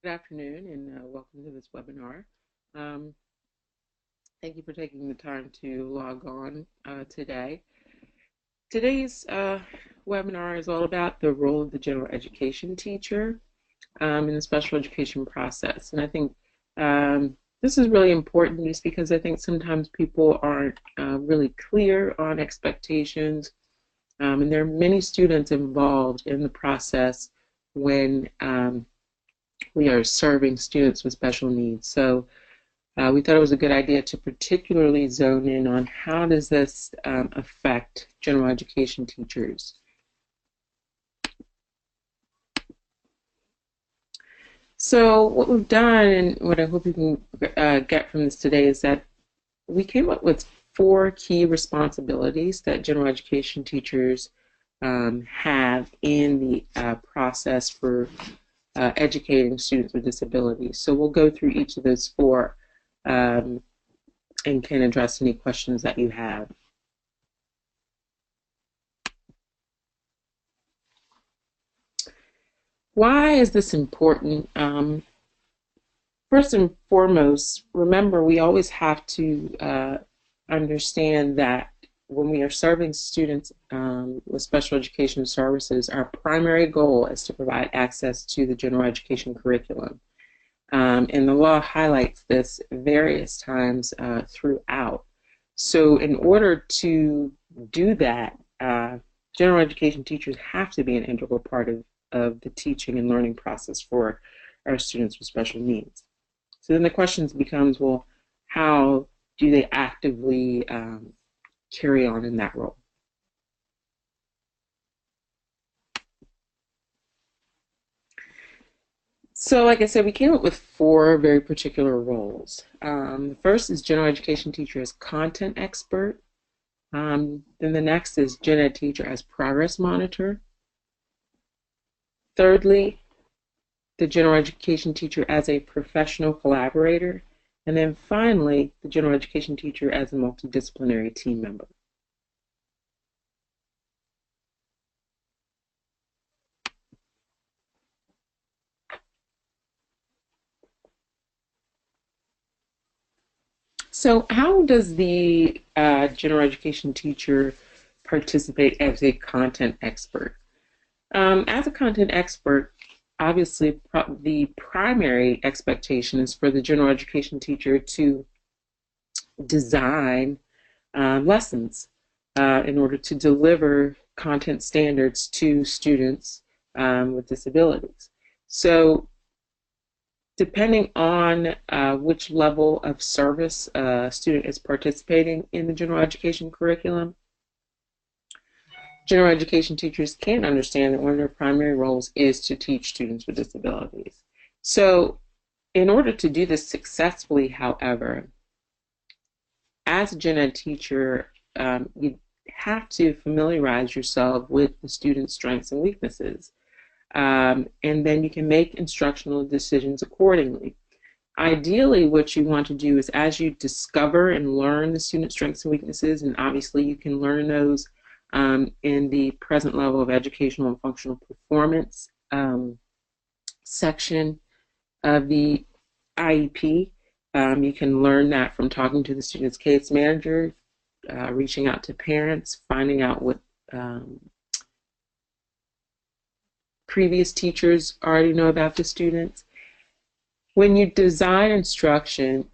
Good afternoon and welcome to this webinar. Um, Thank you for taking the time to log on today. Today's webinar is all about the role of the general education teacher in the special education process. And I think this is really important just because I think sometimes people aren't really clear on expectations. And there are many students involved in the process when we are serving students with special needs. So we thought it was a good idea to particularly zone in on how does this affect general education teachers. So what we've done, and what I hope you can get from this today, is that we came up with 4 key responsibilities that general education teachers have in the process for educating students with disabilities. So we'll go through each of those 4 and can address any questions that you have. Why is this important? First and foremost, remember we always have to understand that when we are serving students with special education services, our primary goal is to provide access to the general education curriculum. And the law highlights this various times throughout. So in order to do that, general education teachers have to be an integral part of the teaching and learning process for our students with special needs. So then the question becomes, well, how do they actively carry on in that role? So like I said, we came up with 4 very particular roles. The first is general education teacher as content expert. Then the next is gen ed teacher as progress monitor. Thirdly, the general education teacher as a professional collaborator. And then finally, the general education teacher as a multidisciplinary team member. So how does the general education teacher participate as a content expert? As a content expert, obviously the primary expectation is for the general education teacher to design lessons in order to deliver content standards to students with disabilities. So depending on which level of service a student is participating in the general education curriculum, general education teachers can understand that one of their primary roles is to teach students with disabilities. So in order to do this successfully, however, as a gen ed teacher, you have to familiarize yourself with the student's strengths and weaknesses. And then you can make instructional decisions accordingly. Ideally, what you want to do is as you discover and learn the student's strengths and weaknesses, and obviously you can learn those in the present level of educational and functional performance section of the IEP. You can learn that from talking to the student's case manager, reaching out to parents, finding out what previous teachers already know about the students. When you design instruction,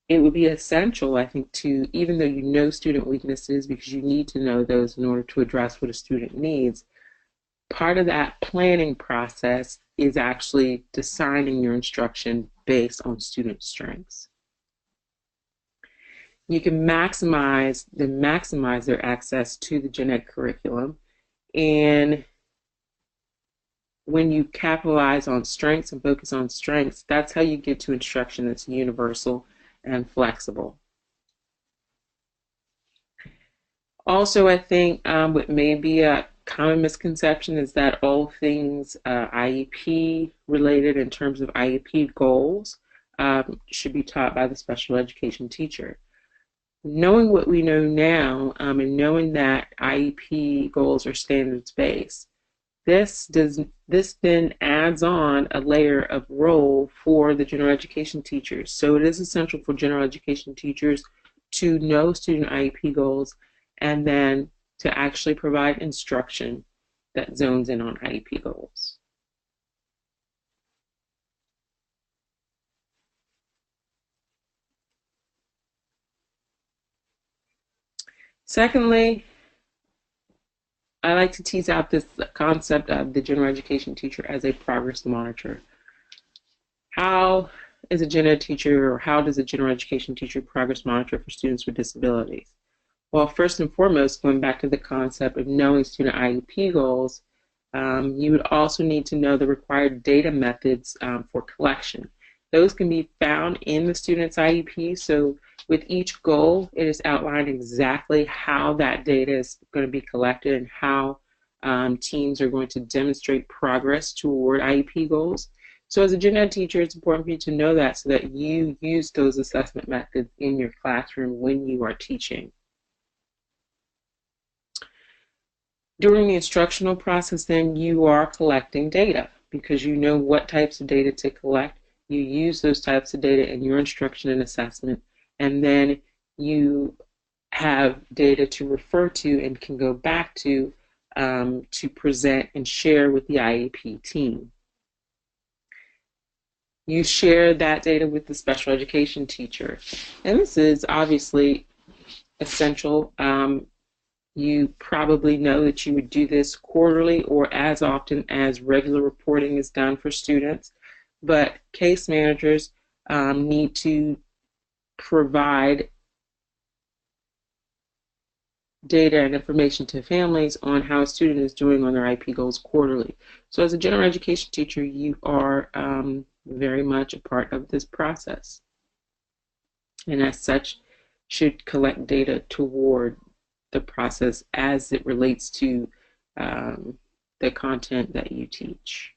it would be essential, I think, to, even though you know student weaknesses, because you need to know those in order to address what a student needs, part of that planning process is actually designing your instruction based on student strengths. You can maximize their access to the gen ed curriculum, and when you capitalize on strengths and focus on strengths, that's how you get to instruction that's universal and flexible. Also, I think what may be a common misconception is that all things IEP related in terms of IEP goals should be taught by the special education teacher. Knowing what we know now and knowing that IEP goals are standards-based, This then adds on a layer of role for the general education teachers. So it is essential for general education teachers to know student IEP goals and then to actually provide instruction that zones in on IEP goals. Secondly, I like to tease out this concept of the general education teacher as a progress monitor. How is a gen ed teacher, or how does a general education teacher progress monitor for students with disabilities? Well, first and foremost, going back to the concept of knowing student IEP goals, you would also need to know the required data methods for collection. Those can be found in the student's IEP. So with each goal, it is outlined exactly how that data is going to be collected and how teams are going to demonstrate progress toward IEP goals. So as a gen ed teacher, it's important for you to know that so that you use those assessment methods in your classroom when you are teaching. During the instructional process, then, you are collecting data because you know what types of data to collect. You use those types of data in your instruction and assessment, and then you have data to refer to and can go back to present and share with the IEP team. You share that data with the special education teacher, and this is obviously essential. You probably know that you would do this quarterly or as often as regular reporting is done for students, but case managers need to provide data and information to families on how a student is doing on their IEP goals quarterly. So as a general education teacher, you are very much a part of this process, and as such should collect data toward the process as it relates to the content that you teach.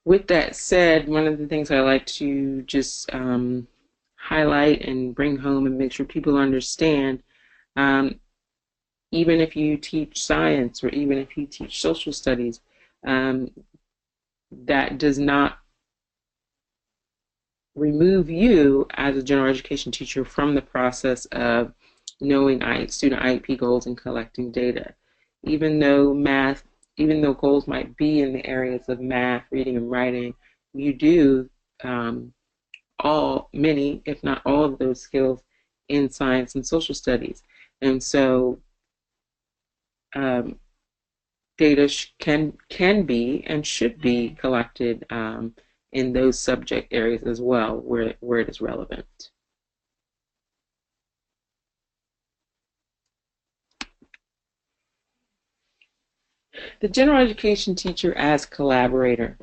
With that said, one of the things I like to just highlight and bring home and make sure people understand, even if you teach science or even if you teach social studies, that does not remove you as a general education teacher from the process of knowing student IEP goals and collecting data. Even though goals might be in the areas of math, reading, and writing, you do many, if not all of those skills in science and social studies. And so data can be and should be collected in those subject areas as well, where it is relevant. The general education teacher as collaborator.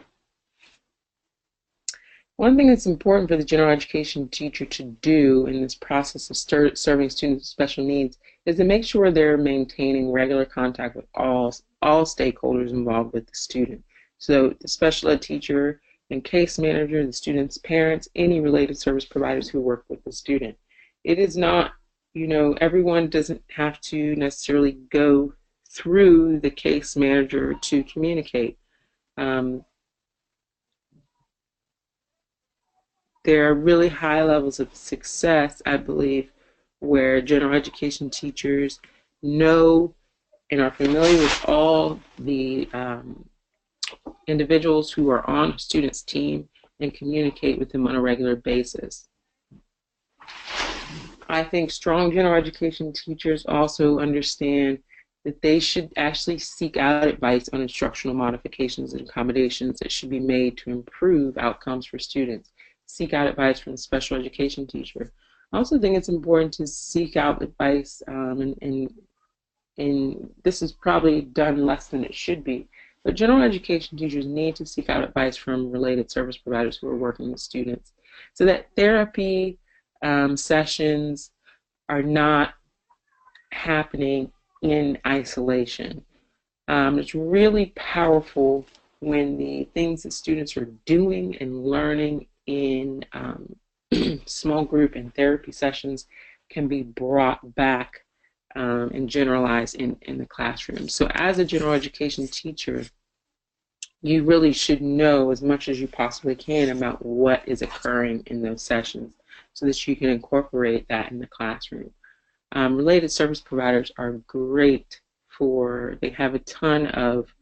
One thing that's important for the general education teacher to do in this process of serving students with special needs is to make sure they're maintaining regular contact with all stakeholders involved with the student. So the special ed teacher and case manager, the student's parents, any related service providers who work with the student. It is not, everyone doesn't have to necessarily go through the case manager to communicate. There are really high levels of success, I believe, where general education teachers know and are familiar with all the individuals who are on a student's team and communicate with them on a regular basis. I think strong general education teachers also understand that they should actually seek out advice on instructional modifications and accommodations that should be made to improve outcomes for students. Seek out advice from a special education teacher. I also think it's important to seek out advice, and this is probably done less than it should be, but general education teachers need to seek out advice from related service providers who are working with students so that therapy sessions are not happening in isolation. It's really powerful when the things that students are doing and learning in small group and therapy sessions can be brought back and generalized in the classroom. So as a general education teacher, you really should know as much as you possibly can about what is occurring in those sessions so that you can incorporate that in the classroom. Related service providers are great they have a ton of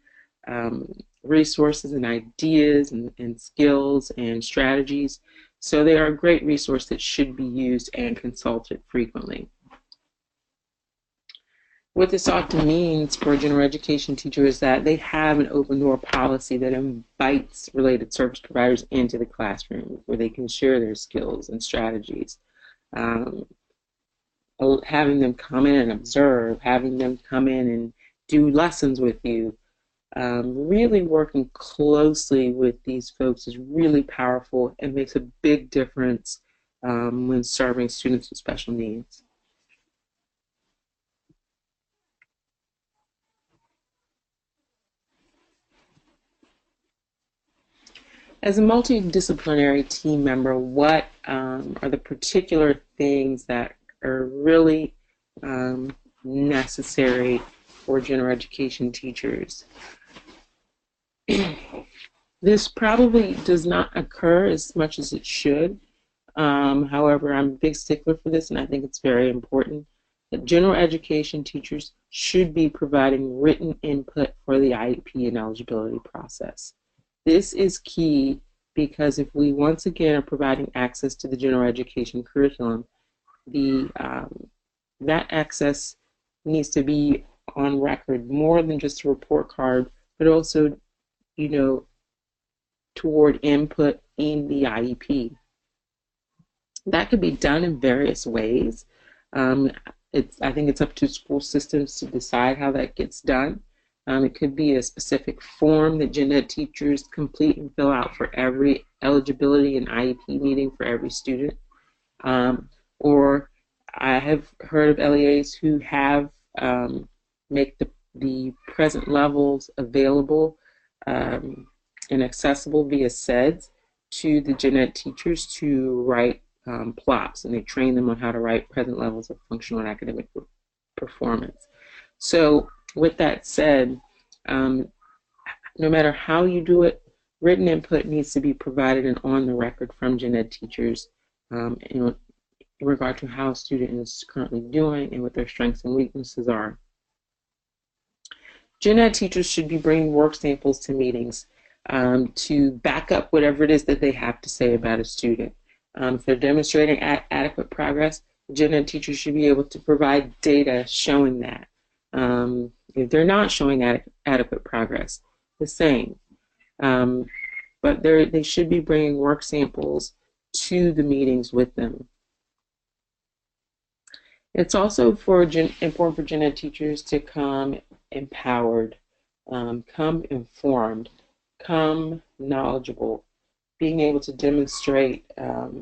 resources and ideas and skills and strategies. So they are a great resource that should be used and consulted frequently. What this often means for a general education teacher is that they have an open door policy that invites related service providers into the classroom where they can share their skills and strategies. Having them come in and observe, having them come in and do lessons with you. Really working closely with these folks is really powerful and makes a big difference when serving students with special needs. As a multidisciplinary team member, what are the particular things that are really necessary for general education teachers? This probably does not occur as much as it should. However, I'm a big stickler for this, and I think it's very important that general education teachers should be providing written input for the IEP and eligibility process. This is key because if we once again are providing access to the general education curriculum, that access needs to be on record more than just a report card, but also, toward input in the IEP. That could be done in various ways. I think it's up to school systems to decide how that gets done. It could be a specific form that gen ed teachers complete and fill out for every eligibility and IEP meeting for every student. Or I have heard of LEAs who have make the present levels available and accessible via SEDS to the gen ed teachers to write plops, and they train them on how to write present levels of functional and academic performance. So with that said, no matter how you do it, written input needs to be provided and on the record from gen ed teachers in regard to how a student is currently doing and what their strengths and weaknesses are. Gen ed teachers should be bringing work samples to meetings to back up whatever it is that they have to say about a student. If they're demonstrating adequate progress, gen ed teachers should be able to provide data showing that. If they're not showing adequate progress, the same. But they should be bringing work samples to the meetings with them. It's also important for gen ed teachers to come empowered, come informed, come knowledgeable, being able to demonstrate, that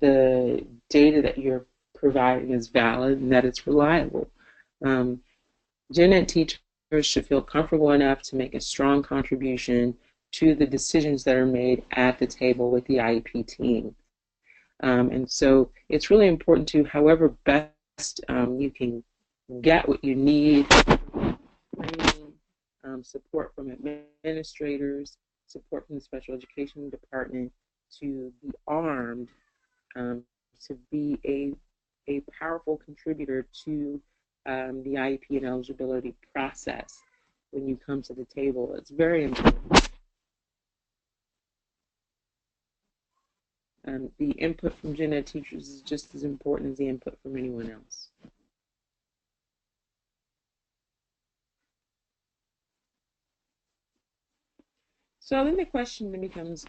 the data that you're providing is valid and that it's reliable. Gen ed teachers should feel comfortable enough to make a strong contribution to the decisions that are made at the table with the IEP team. And so it's really important to, however best you can get what you need, training, support from administrators, support from the special education department, to be armed to be a powerful contributor to the IEP and eligibility process when you come to the table. It's very important. The input from gen ed teachers is just as important as the input from anyone else. So then the question then becomes,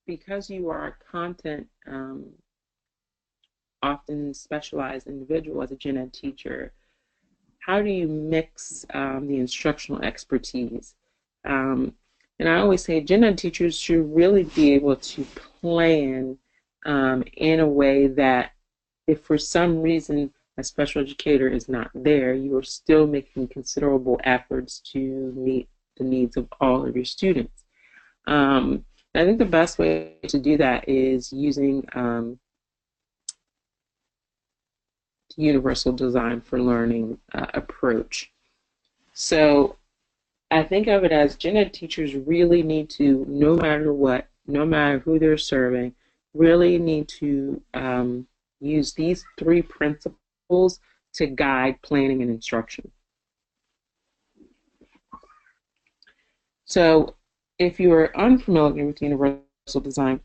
because you are a content often specialized individual as a gen ed teacher, how do you mix the instructional expertise? And I always say gen ed teachers should really be able to plan in a way that if for some reason a special educator is not there, you are still making considerable efforts to meet the needs of all of your students. I think the best way to do that is using universal design for learning approach. So I think of it as gen ed teachers really need to, no matter what, no matter who they're serving, really need to use these three principles to guide planning and instruction. So if you are unfamiliar with universal design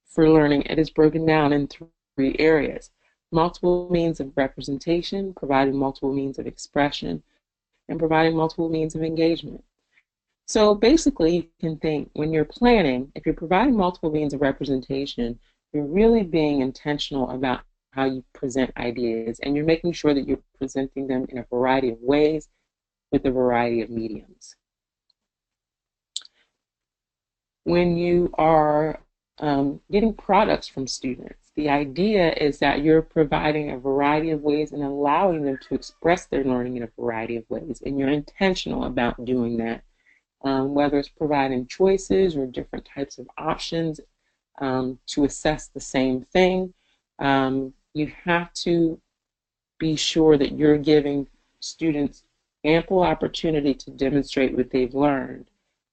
for learning, it is broken down in three areas: multiple means of representation, providing multiple means of expression, and providing multiple means of engagement. So basically, you can think when you're planning, if you're providing multiple means of representation, you're really being intentional about how you present ideas, and you're making sure that you're presenting them in a variety of ways with a variety of mediums. When you are getting products from students, the idea is that you're providing a variety of ways and allowing them to express their learning in a variety of ways, and you're intentional about doing that. Whether it's providing choices or different types of options to assess the same thing, you have to be sure that you're giving students ample opportunity to demonstrate what they've learned.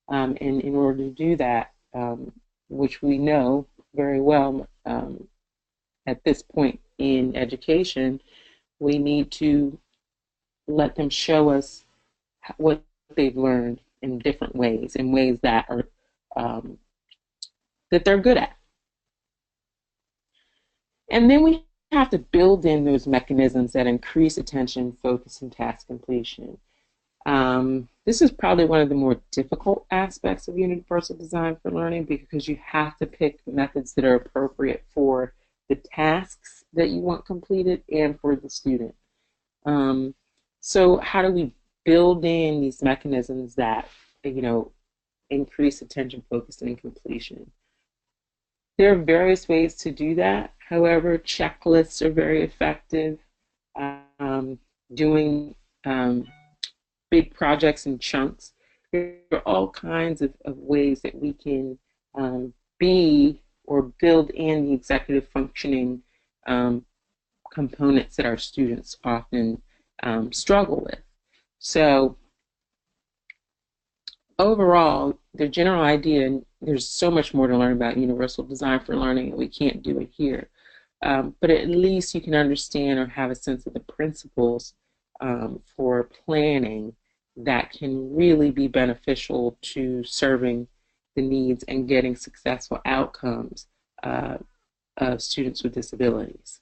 And in order to do that, which we know very well at this point in education, we need to let them show us what they've learned in different ways, in ways that are that they're good at. And then we have to build in those mechanisms that increase attention, focus, and task completion. This is probably one of the more difficult aspects of universal design for learning, because you have to pick methods that are appropriate for the tasks that you want completed and for the student. So how do we build in these mechanisms that, increase attention, focus, and completion? There are various ways to do that. However, checklists are very effective. Doing big projects in chunks. There are all kinds of ways that we can be or build in the executive functioning components that our students often struggle with. So overall, the general idea, and there's so much more to learn about universal design for learning, and we can't do it here. But at least you can understand or have a sense of the principles for planning that can really be beneficial to serving the needs and getting successful outcomes of students with disabilities.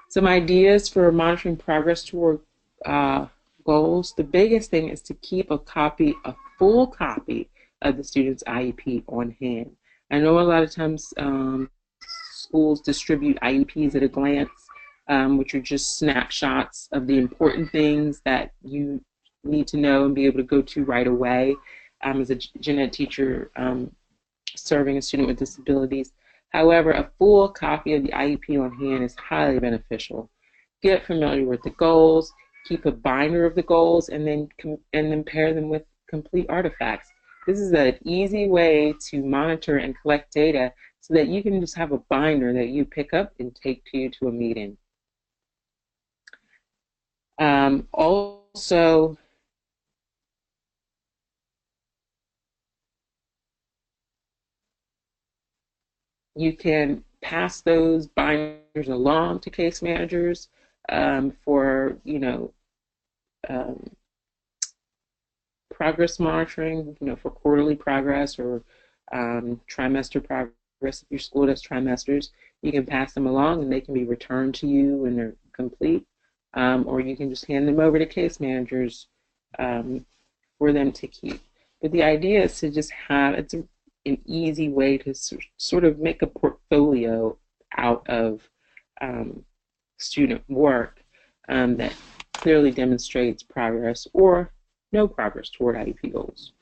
Some ideas for monitoring progress toward goals. The biggest thing is to keep a full copy of the student's IEP on hand. I know a lot of times schools distribute IEPs at a glance, which are just snapshots of the important things that you need to know and be able to go to right away. As a gen ed teacher serving a student with disabilities. However, a full copy of the IEP on hand is highly beneficial. Get familiar with the goals, keep a binder of the goals, and then pair them with complete artifacts. This is an easy way to monitor and collect data so that you can just have a binder that you pick up and take to a meeting. Also, you can pass those binders along to case managers for, progress monitoring, for quarterly progress or trimester progress. If your school does trimesters, you can pass them along and they can be returned to you when they're complete, or you can just hand them over to case managers for them to keep. But the idea is to just have, it's an easy way to sort of make a portfolio out of student work that clearly demonstrates progress or no progress toward IEP goals.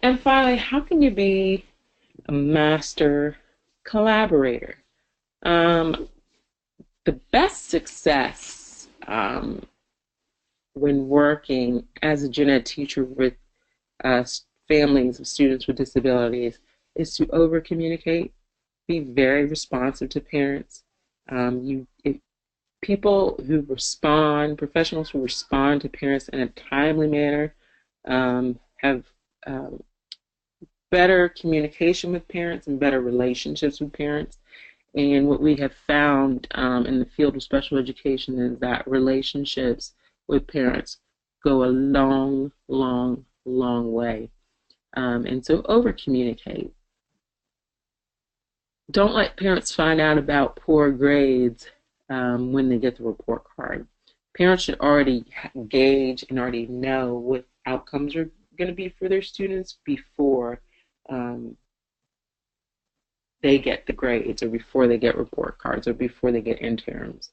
And finally, how can you be a master collaborator? The best success when working as a gen ed teacher with families of students with disabilities is to over communicate, be very responsive to parents. If people who respond, professionals who respond to parents in a timely manner, have better communication with parents and better relationships with parents. And what we have found in the field of special education is that relationships with parents go a long, long, long way. And so over communicate. Don't let parents find out about poor grades when they get the report card. Parents should already gauge and already know what outcomes are going to be for their students before they get the grades, or before they get report cards, or before they get interims.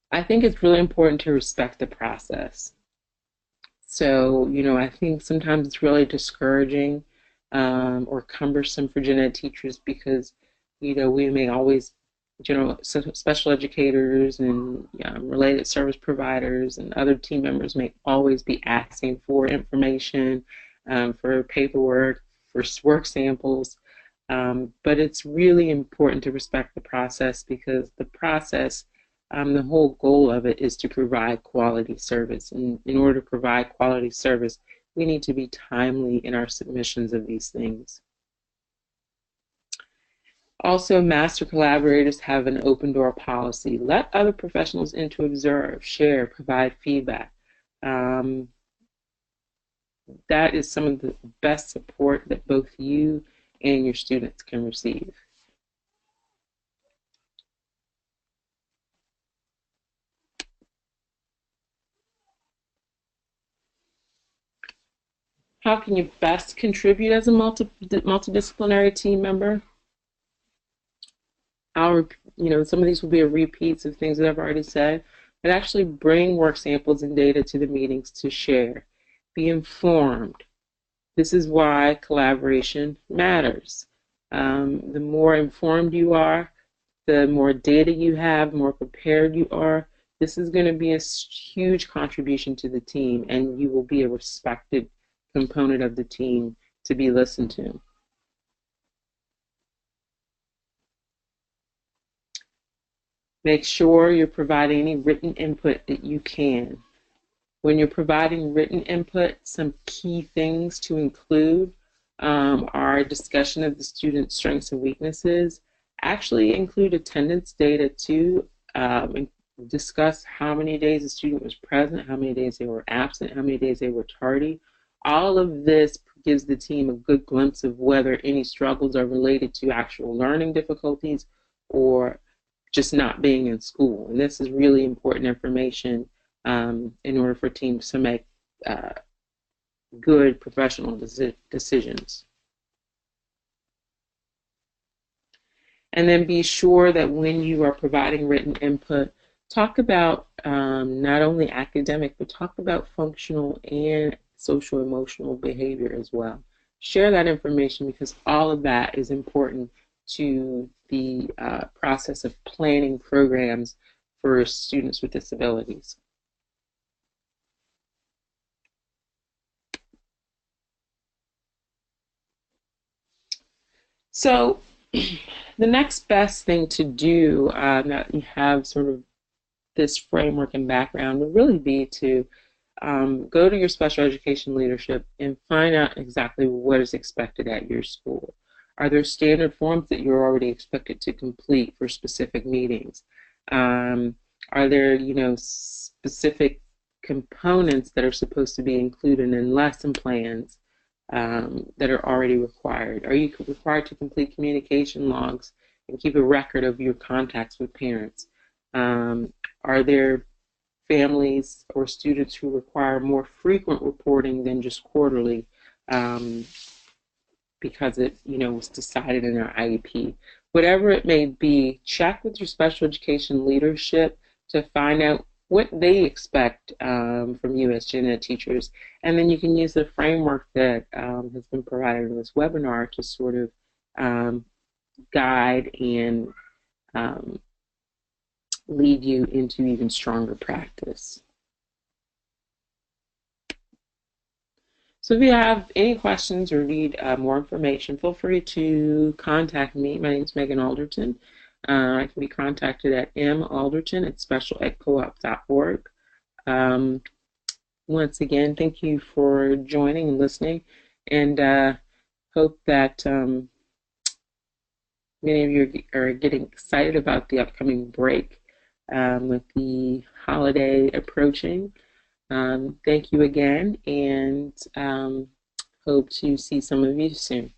I think it's really important to respect the process. So, I think sometimes it's really discouraging or cumbersome for gen ed teachers because, we may always, special educators and related service providers and other team members may always be asking for information, for paperwork, for work samples. But it's really important to respect the process, because the process, the whole goal of it is to provide quality service. And in order to provide quality service, we need to be timely in our submissions of these things. Also, master collaborators have an open door policy. Let other professionals in to observe, share, provide feedback. That is some of the best support that both you and your students can receive. How can you best contribute as a multidisciplinary team member? Some of these will be repeats of things that I've already said, but actually bring work samples and data to the meetings to share. Be informed. This is why collaboration matters. The more informed you are, the more data you have, the more prepared you are. This is going to be a huge contribution to the team, and you will be a respected component of the team to be listened to. Make sure you're providing any written input that you can. When you're providing written input, some key things to include are discussion of the student's strengths and weaknesses. Actually include attendance data too. And discuss how many days the student was present, how many days they were absent, how many days they were tardy. All of this gives the team a good glimpse of whether any struggles are related to actual learning difficulties or just not being in school. And this is really important information in order for teams to make good professional decisions. And then be sure that when you are providing written input, talk about not only academic, but talk about functional and social emotional behavior as well. Share that information, because all of that is important to the process of planning programs for students with disabilities. So the next best thing to do now that you have sort of this framework and background would really be to go to your special education leadership and find out exactly what is expected at your school. Are there standard forms that you're already expected to complete for specific meetings? Are there, specific components that are supposed to be included in lesson plans that are already required? Are you required to complete communication logs and keep a record of your contacts with parents? Are there families or students who require more frequent reporting than just quarterly because it was decided in our IEP? Whatever it may be, check with your special education leadership to find out what they expect from you as gen ed teachers, and then you can use the framework that has been provided in this webinar to sort of guide and lead you into even stronger practice. So if you have any questions or need more information, feel free to contact me. My name is Megan Alderton. I can be contacted at malderton@specialedcoop.org. Once again, thank you for joining and listening, and hope that many of you are getting excited about the upcoming break with the holiday approaching. Thank you again, and hope to see some of you soon.